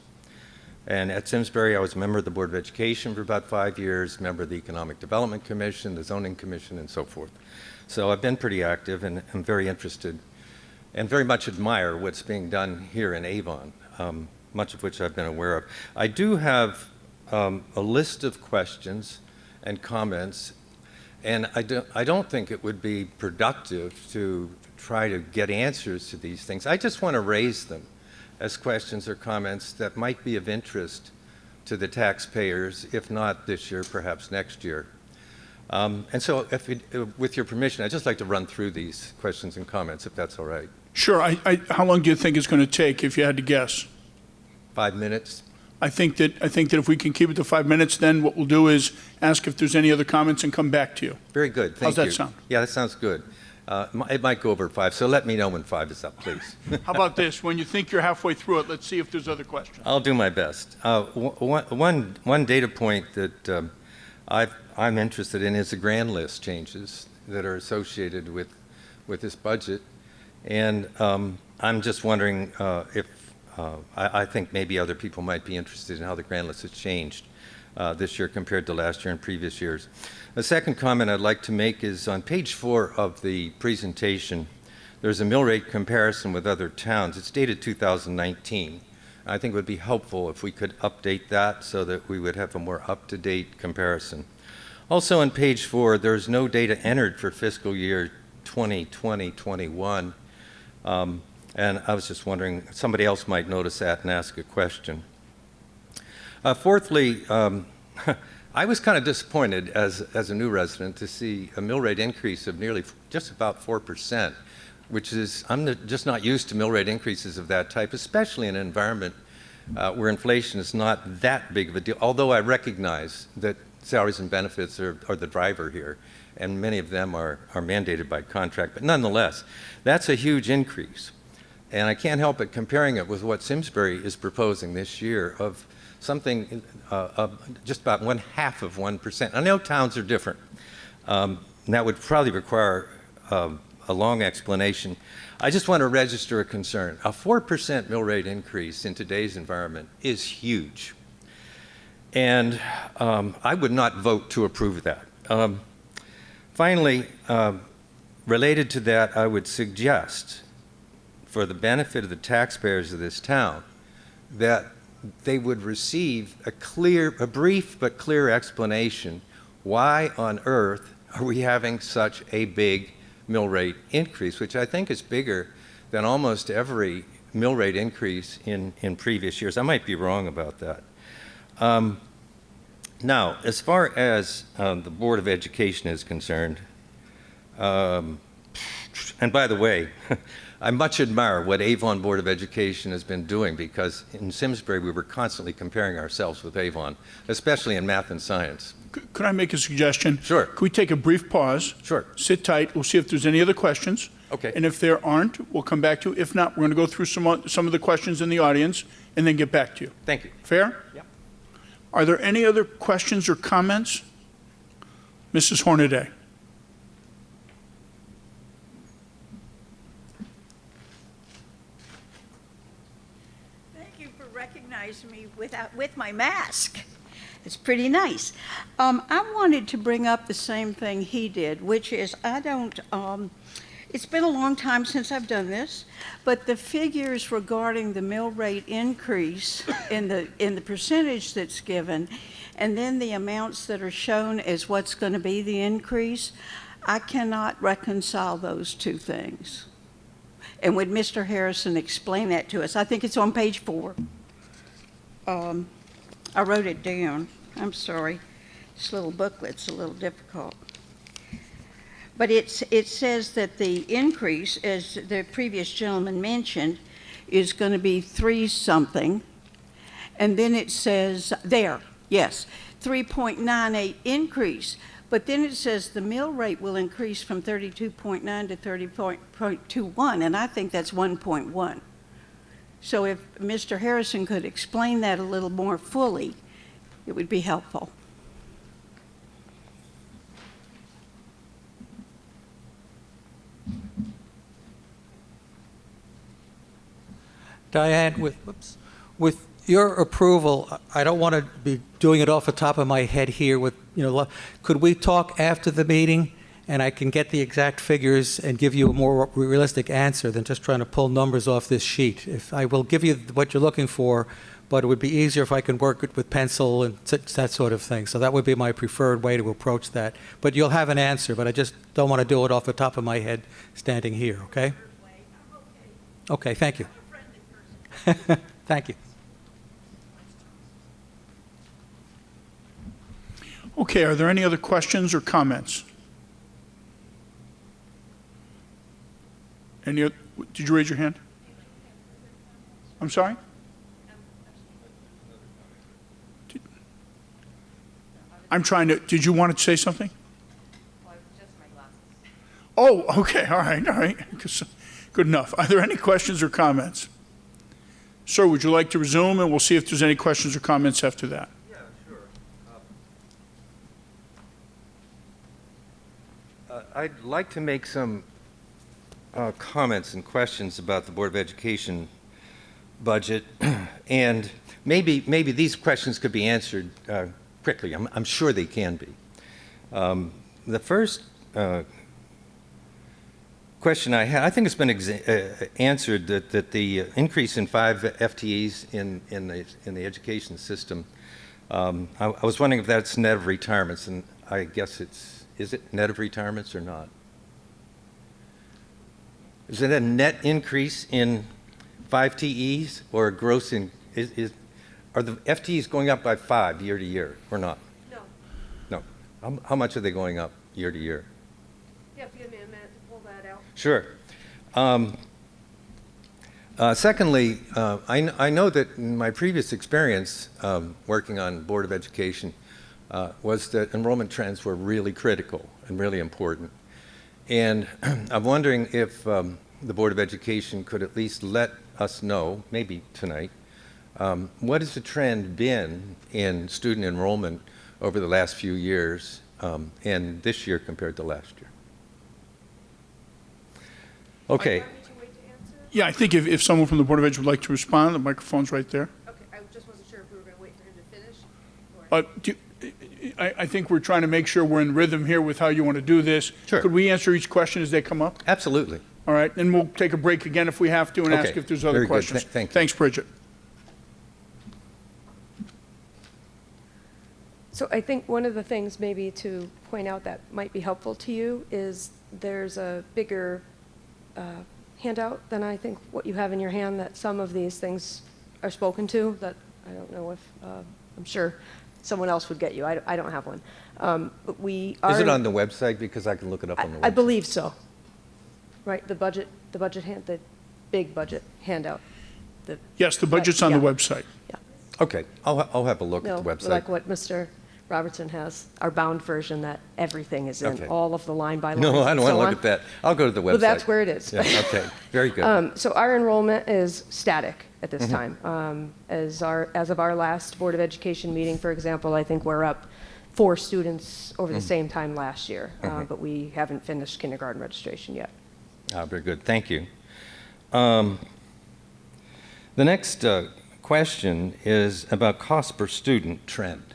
S8: And at Simsbury, I was a member of the Board of Education for about 5 years, member of the Economic Development Commission, the Zoning Commission, and so forth. So I've been pretty active, and I'm very interested and very much admire what's being done here in Avon, much of which I've been aware of. I do have a list of questions and comments, and I don't think it would be productive to try to get answers to these things. I just want to raise them as questions or comments that might be of interest to the taxpayers, if not this year, perhaps next year. And so, with your permission, I'd just like to run through these questions and comments, if that's all right.
S2: Sure. How long do you think it's going to take, if you had to guess?
S8: 5 minutes?
S2: I think that if we can keep it to 5 minutes, then what we'll do is ask if there's any other comments and come back to you.
S8: Very good. Thank you.
S2: How's that sound?
S8: Yeah, that sounds good. It might go over 5, so let me know when 5 is up, please.
S2: How about this? When you think you're halfway through it, let's see if there's other questions.
S8: I'll do my best. One data point that I'm interested in is the grand list changes that are associated with this budget. And I'm just wondering if I think maybe other people might be interested in how the grand list has changed this year compared to last year and previous years. The second comment I'd like to make is on page 4 of the presentation, there's a mill rate comparison with other towns. It's dated 2019. I think it would be helpful if we could update that so that we would have a more up-to-date comparison. Also on page 4, there's no data entered for fiscal year 2020-21. And I was just wondering, somebody else might notice that and ask a question. Fourthly, I was kind of disappointed as a new resident to see a mill rate increase of nearly just about 4%, which is, just not used to mill rate increases of that type, especially in an environment where inflation is not that big of a deal, although I recognize that salaries and benefits are the driver here, and many of them are mandated by contract. But nonetheless, that's a huge increase. And I can't help but comparing it with what Simsbury is proposing this year of something just about 0.5%. I know towns are different. And that would probably require a long explanation. I just want to register a concern. A 4% mill rate increase in today's environment is huge. And I would not vote to approve that. Finally, related to that, I would suggest, for the benefit of the taxpayers of this town, that they would receive a brief but clear explanation why on earth are we having such a big mill rate increase, which I think is bigger than almost every mill rate increase in previous years. I might be wrong about that. Now, as far as the Board of Education is concerned, and by the way, I much admire what Avon Board of Education has been doing, because in Simsbury we were constantly comparing ourselves with Avon, especially in math and science.
S2: Could I make a suggestion?
S8: Sure.
S2: Could we take a brief pause?
S8: Sure.
S2: Sit tight. We'll see if there's any other questions.
S8: Okay.
S2: And if there aren't, we'll come back to you. If not, we're going to go through some of the questions in the audience and then get back to you.
S8: Thank you.
S2: Fair?
S8: Yep.
S2: Are there any other questions or comments? Mrs. Hornaday.
S9: Thank you for recognizing me with my mask. It's pretty nice. I wanted to bring up the same thing he did, which is it's been a long time since I've done this, but the figures regarding the mill rate increase in the percentage that's given, and then the amounts that are shown as what's going to be the increase, I cannot reconcile those two things. And would Mr. Harrison explain that to us? I think it's on page 4. I wrote it down. I'm sorry. This little booklet's a little difficult. But it says that the increase, as the previous gentleman mentioned, is going to be 3-something. And then it says, 3.98 increase. But then it says the mill rate will increase from 32.9 to 30.21, and I think that's 1.1. So if Mr. Harrison could explain that a little more fully, it would be helpful.
S4: Diane, with your approval, I don't want to be doing it off the top of my head here with, could we talk after the meeting and I can get the exact figures and give you a more realistic answer than just trying to pull numbers off this sheet? If I will give you what you're looking for, but it would be easier if I can work it with pencil and that sort of thing. So that would be my preferred way to approach that. But you'll have an answer, but I just don't want to do it off the top of my head standing here, okay? Okay, thank you. Thank you.
S2: Okay, are there any other questions or comments? Did you raise your hand? I'm sorry? Did you want to say something?
S6: Well, just my glasses.
S2: Oh, okay, all right. Good enough. Are there any questions or comments? Sir, would you like to resume, and we'll see if there's any questions or comments after that.
S8: Yeah, sure. I'd like to make some comments and questions about the Board of Education budget, and maybe these questions could be answered quickly. I'm sure they can be. The first question I had, I think it's been answered that the increase in 5 FTEs in the education system, I was wondering if that's net of retirements, and I guess is it net of retirements or not? Is it a net increase in 5 TEs or a gross are the FTEs going up by 5 year to year or not? No. No. How much are they going up year to year?
S7: Yeah, if you give me a minute to pull that out.
S8: Sure. Secondly, I know that in my previous experience working on Board of Education was that enrollment trends were really critical and really important. And I'm wondering if the Board of Education could at least let us know, maybe tonight, what has the trend been in student enrollment over the last few years and this year compared to last year? Okay.
S2: Yeah, I think if someone from the Board of Ed would like to respond, the microphone's right there.
S7: Okay, I just wasn't sure if we were going to wait for him to finish.
S2: I think we're trying to make sure we're in rhythm here with how you want to do this.
S8: Sure.
S2: Could we answer each question as they come up?
S8: Absolutely.
S2: All right, then we'll take a break again if we have to and ask
S8: Okay.
S2: if there's other
S8: Very good.
S2: questions.
S8: Thank you.
S2: Thanks, Bridget.
S7: So I think one of the things maybe to point out that might be helpful to you is there's a bigger handout than I think what you have in your hand, that some of these things are spoken to, that I don't know if, I'm sure someone else would get you. I don't have one. But we are.
S8: Is it on the website? Because I can look it up on the website.
S7: I believe so. Right, the big budget handout.
S2: Yes, the budget's on the
S7: Yeah.
S2: website.
S7: Yeah.
S8: Okay, I'll have a look
S7: No,
S8: at the website.
S7: like what Mr. Robertson has, our bound version, that everything is in,
S8: Okay.
S7: all of the line by line.
S8: No, I
S7: and
S8: don't want
S7: so
S8: to look
S7: on.
S8: at that. I'll go to the website.
S7: Well, that's where it is.
S8: Yeah, okay, very good.
S7: So our enrollment is static at this
S8: Mm-hmm.
S7: time. As of our last Board of Education meeting, for example, I think we're up 4 students over the
S8: Mm-hmm.
S7: same time last year, but we haven't finished kindergarten registration yet.
S8: Very good, thank you. The next question is about cost per student trend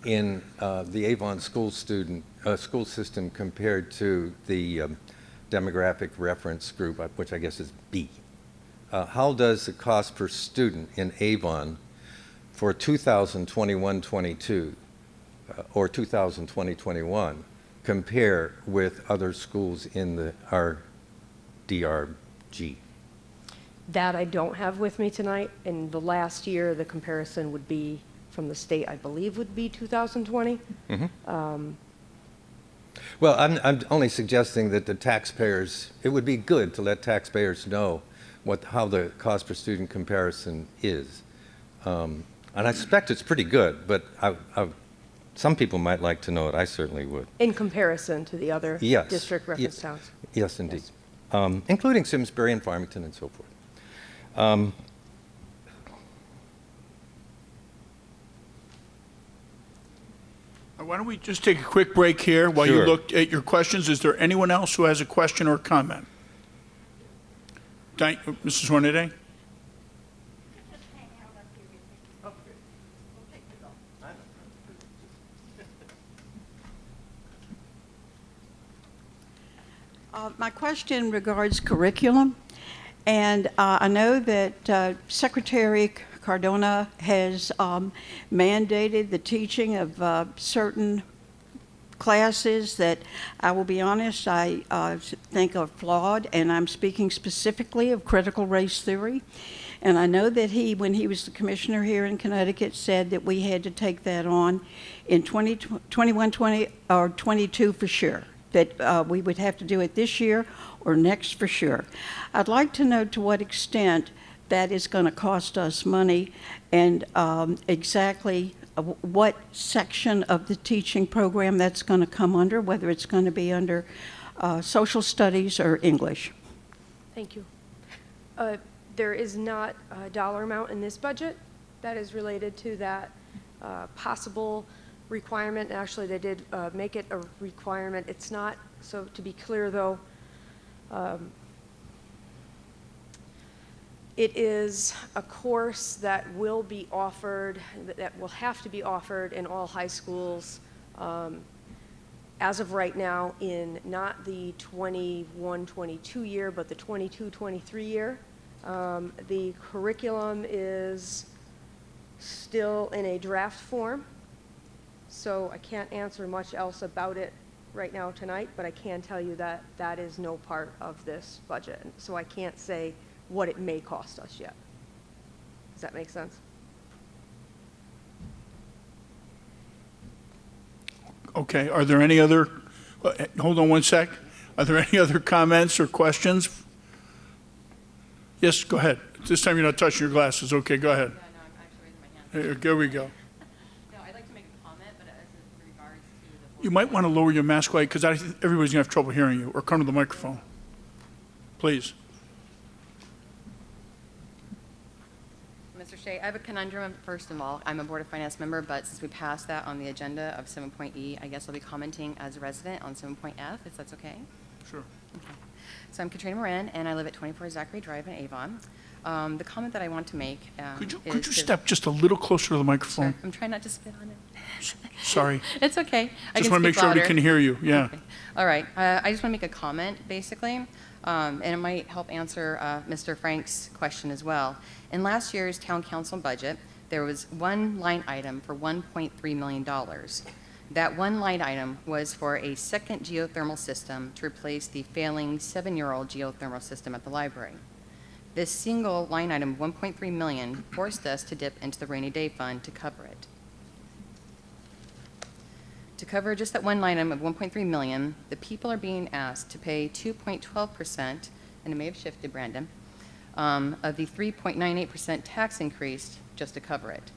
S8: in the Avon school system compared to the demographic reference group, which I guess is B. How does the cost per student in Avon for 2021-22 or 2020-21 compare with other schools in our DRG?
S7: That I don't have with me tonight. In the last year, the comparison would be from the state, I believe, would be 2020.
S8: Well, I'm only suggesting that the taxpayers, it would be good to let taxpayers know how the cost per student comparison is. And I suspect it's pretty good, but some people might like to know it. I certainly would.
S7: In comparison to the other
S8: Yes.
S7: district reference towns.
S8: Yes, indeed. Including Simsbury and Farmington and so forth.
S2: Why don't we just take a quick break here while you
S8: Sure.
S2: look at your questions? Is there anyone else who has a question or comment? Mrs. Hornaday?
S5: Just hang out up here with me. We'll take this off.
S9: My question regards curriculum, and I know that Secretary Cardona has mandated the teaching of certain classes that, I will be honest, I think are flawed, and I'm speaking specifically of critical race theory. And I know that when he was the commissioner here in Connecticut, said that we had to take that on in 2021, 20, or 22 for sure, that we would have to do it this year or next for sure. I'd like to know to what extent that is going to cost us money, and exactly what section of the teaching program that's going to come under, whether it's going to be under social studies or English.
S7: Thank you. There is not a dollar amount in this budget that is related to that possible requirement. Actually, they did make it a requirement. It's not, so to be clear though, it is a course that will be offered, that will have to be offered in all high schools as of right now, in not the 21-22 year, but the 22-23 year, the curriculum is still in a draft form, so I can't answer much else about it right now tonight, but I can tell you that that is no part of this budget, so I can't say what it may cost us yet. Does that make sense?
S2: Okay, are there any other, hold on one sec. Are there any other comments or questions? Yes, go ahead. This time you're not touching your glasses. Okay, go ahead.
S10: Yeah, no, I'm actually raising my hand.
S2: There we go.
S10: No, I'd like to make a comment, but as in regards to the.
S2: You might want to lower your mask light because everybody's going to have trouble hearing you, or come to the microphone. Please.
S10: Mr. Shea, I have a conundrum. First of all, I'm a Board of Finance member, but since we passed that on the agenda of 7.E, I guess I'll be commenting as a resident on 7.F, if that's okay?
S2: Sure.
S10: Okay. So I'm Katrina Moran, and I live at 24 Zachary Drive in Avon. The comment that I want to make
S2: Could you
S10: is
S2: step just a little closer to the microphone?
S10: Sure. I'm trying not to spit on it.
S2: Sorry.
S10: It's okay. I
S2: Just
S10: can
S2: want to make
S10: speak
S2: sure everybody
S10: louder.
S2: can hear you. Yeah.
S10: Okay. All right. I just want to make a comment, basically, and it might help answer Mr. Frank's question as well. In last year's town council budget, there was one line item for $1.3 million. That one line item was for a second geothermal system to replace the failing 7-year-old geothermal system at the library. This single line item of $1.3 million forced us to dip into the rainy day fund to cover it. To cover just that one line item of $1.3 million, the people are being asked to pay 2.12%, and it may have shifted, Brandon, of the 3.98% tax increase just to cover it.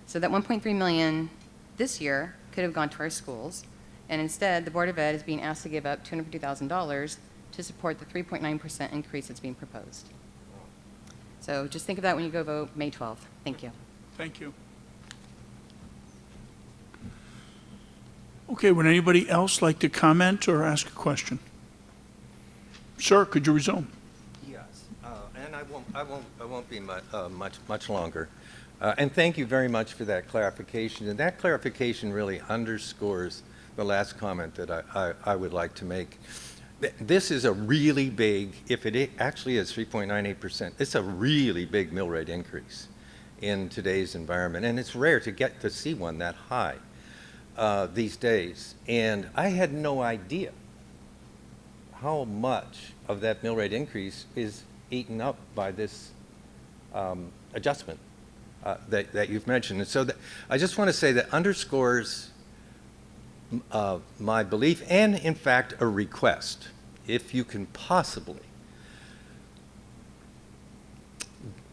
S10: So that $1.3 million this year could have gone to our schools, and instead the Board of Ed is being asked to give up $250,000 to support the 3.9% increase that's being proposed. So just think of that when you go vote May 12th. Thank you.
S2: Thank you. Okay, would anybody else like to comment or ask a question? Sir, could you resume?
S8: Yes, and I won't be much longer. And thank you very much for that clarification. And that clarification really underscores the last comment that I would like to make. This is a really big, if it actually is 3.98%, it's a really big mill rate increase in today's environment. And it's rare to get to see one that high these days. And I had no idea how much of that mill rate increase is eaten up by this adjustment that you've mentioned. And so I just want to say that underscores my belief and, in fact, a request, if you can possibly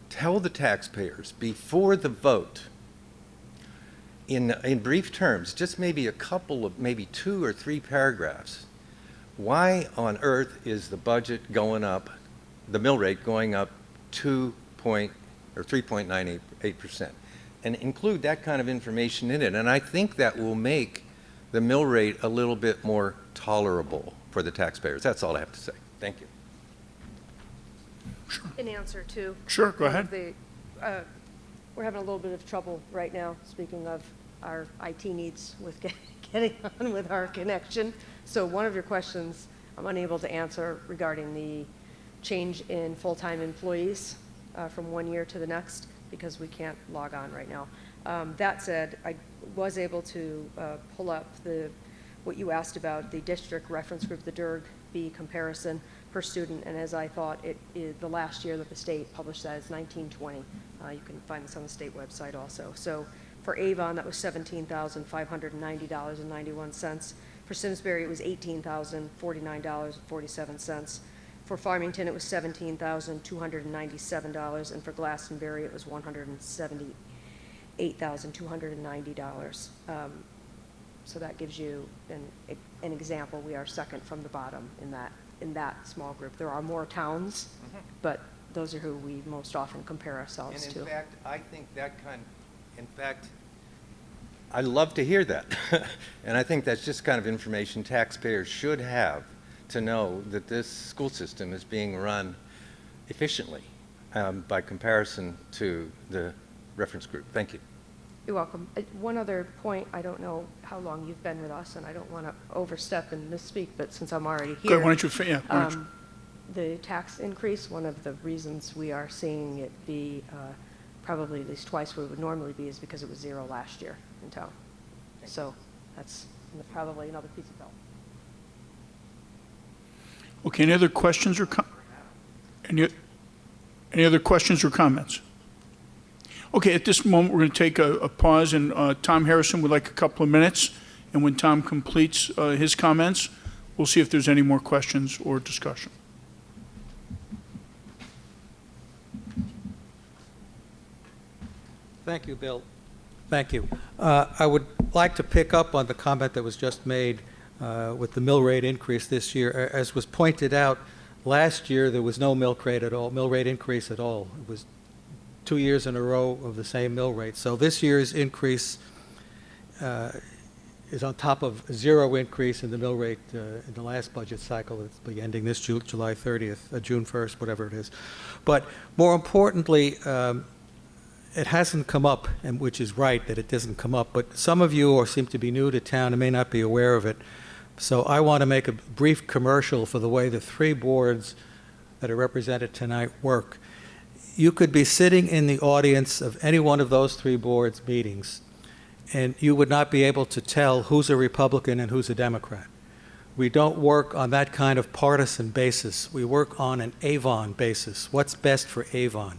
S8: tell the taxpayers before the vote, in brief terms, just maybe a couple of, maybe 2 or 3 paragraphs, why on earth is the budget going up, the mill rate going up 3.98%, and include that kind of information in it. And I think that will make the mill rate a little bit more tolerable for the taxpayers. That's all I have to say. Thank you.
S7: In answer to.
S2: Sure, go ahead.
S7: We're having a little bit of trouble right now, speaking of our IT needs with getting on with our connection. So one of your questions I'm unable to answer regarding the change in full-time employees from one year to the next, because we can't log on right now. That said, I was able to pull up what you asked about, the district reference group, the DIRG-B comparison per student, and as I thought, the last year that the state published that is 1920. You can find this on the state website also. So for Avon, that was $17,590.91. For Simsbury, it was $18,049.47. For Farmington, it was $17,297, and for Glastonbury, it was $178,290. So that gives you an example. We are second from the bottom in that small group. There are more towns, but those are who we most often compare ourselves to.
S8: And in fact, I think I love to hear that. And I think that's just kind of information taxpayers should have to know that this school system is being run efficiently by comparison to the reference group. Thank you.
S7: You're welcome. One other point, I don't know how long you've been with us, and I don't want to overstep and misspeak, but since I'm already
S2: Good,
S7: here.
S2: why don't you, why don't you?
S7: The tax increase, one of the reasons we are seeing it be probably at least twice what it would normally be is because it was 0 last year in town. So that's probably another piece of help.
S2: Okay, any other questions or any other questions or comments? Okay, at this moment, we're going to take a pause, and Tom Harrison would like a couple of minutes, and when Tom completes his comments, we'll see if there's any more questions or discussion.
S4: Thank you, Bill. Thank you. I would like to pick up on the comment that was just made with the mill rate increase this year. As was pointed out, last year there was no mill rate increase at all. It was 2 years in a row of the same mill rate. So this year's increase is on top of a 0 increase in the mill rate in the last budget cycle. It's be ending this July 30th, June 1st, whatever it is. But more importantly, it hasn't come up, and which is right that it doesn't come up, but some of you seem to be new to town and may not be aware of it. So I want to make a brief commercial for the way the 3 boards that are represented tonight work. You could be sitting in the audience of any one of those 3 boards' meetings, and you would not be able to tell who's a Republican and who's a Democrat. We don't work on that kind of partisan basis. We work on an Avon basis. What's best for Avon?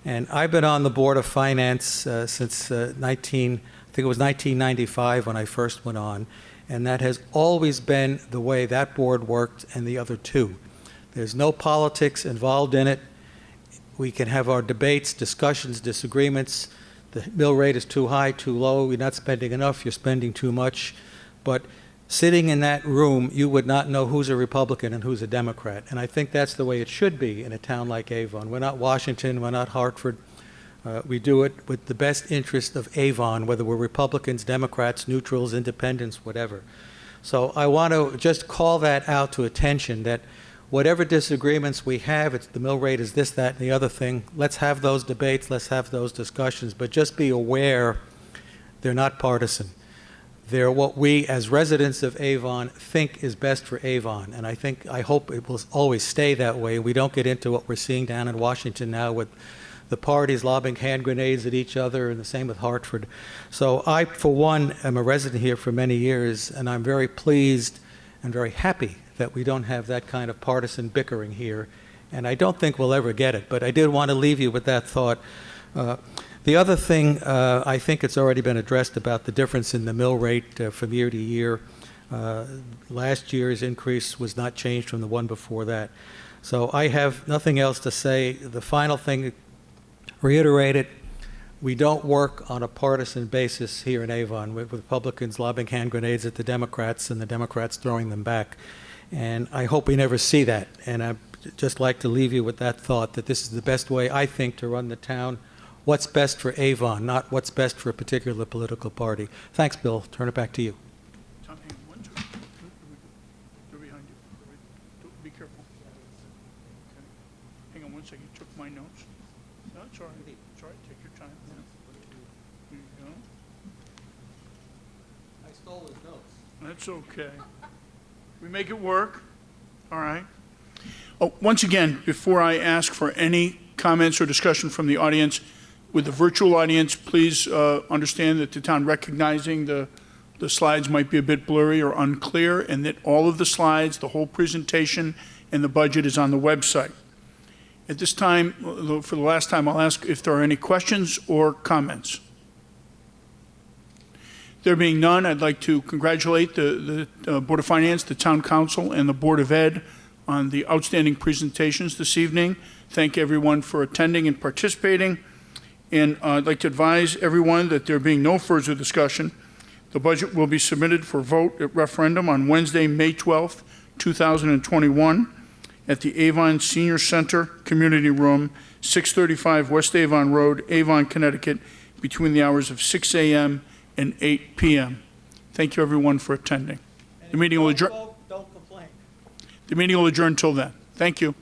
S4: And I've been on the Board of Finance since I think it was 1995 when I first went on, and that has always been the way that board worked and the other 2. There's no politics involved in it. We can have our debates, discussions, disagreements. The mill rate is too high, too low, you're not spending enough, you're spending too much. But sitting in that room, you would not know who's a Republican and who's a Democrat. And I think that's the way it should be in a town like Avon. We're not Washington, we're not Hartford. We do it with the best interest of Avon, whether we're Republicans, Democrats, neutrals, independents, whatever. So I want to just call that out to attention, that whatever disagreements we have, it's the mill rate is this, that, and the other thing, let's have those debates, let's have those discussions, but just be aware they're not partisan. They're what we, as residents of Avon, think is best for Avon. And I hope it will always stay that way. We don't get into what we're seeing down in Washington now with the parties lobbing hand grenades at each other, and the same with Hartford. So I, for one, am a resident here for many years, and I'm very pleased and very happy that we don't have that kind of partisan bickering here. And I don't think we'll ever get it, but I did want to leave you with that thought. The other thing, I think it's already been addressed about the difference in the mill rate from year to year. Last year's increase was not changed from the one before that. So I have nothing else to say. The final thing, reiterate it, we don't work on a partisan basis here in Avon with Republicans lobbing hand grenades at the Democrats and the Democrats throwing them back. And I hope we never see that. And I'd just like to leave you with that thought, that this is the best way, I think, to run the town. What's best for Avon, not what's best for a particular political party. Thanks, Bill. Turn it back to you.
S2: Tom, hang on 1 second. They're behind you. Be careful. Okay. Hang on 1 second. You took my notes. No, it's all right. It's all right. Take your time. Here you go.
S4: I stole his notes.
S2: That's okay. We make it work. All right. Oh, once again, before I ask for any comments or discussion from the audience, with the virtual audience, please understand that the town recognizing the slides might be a bit blurry or unclear, and that all of the slides, the whole presentation, and the budget is on the website. At this time, for the last time, I'll ask if there are any questions or comments. There being none, I'd like to congratulate the Board of Finance, the Town Council, and the Board of Ed on the outstanding presentations this evening. Thank everyone for attending and participating. And I'd like to advise everyone that there being no further discussion, the budget will be submitted for vote at referendum on Wednesday, May 12th, 2021 at the Avon Senior Center Community Room, 635 West Avon Road, Avon, Connecticut, between the hours of 6 a.m. and 8 p.m. Thank you, everyone, for attending. The meeting will adjourn.
S4: Don't complain.
S2: The meeting will adjourn until then. Thank you.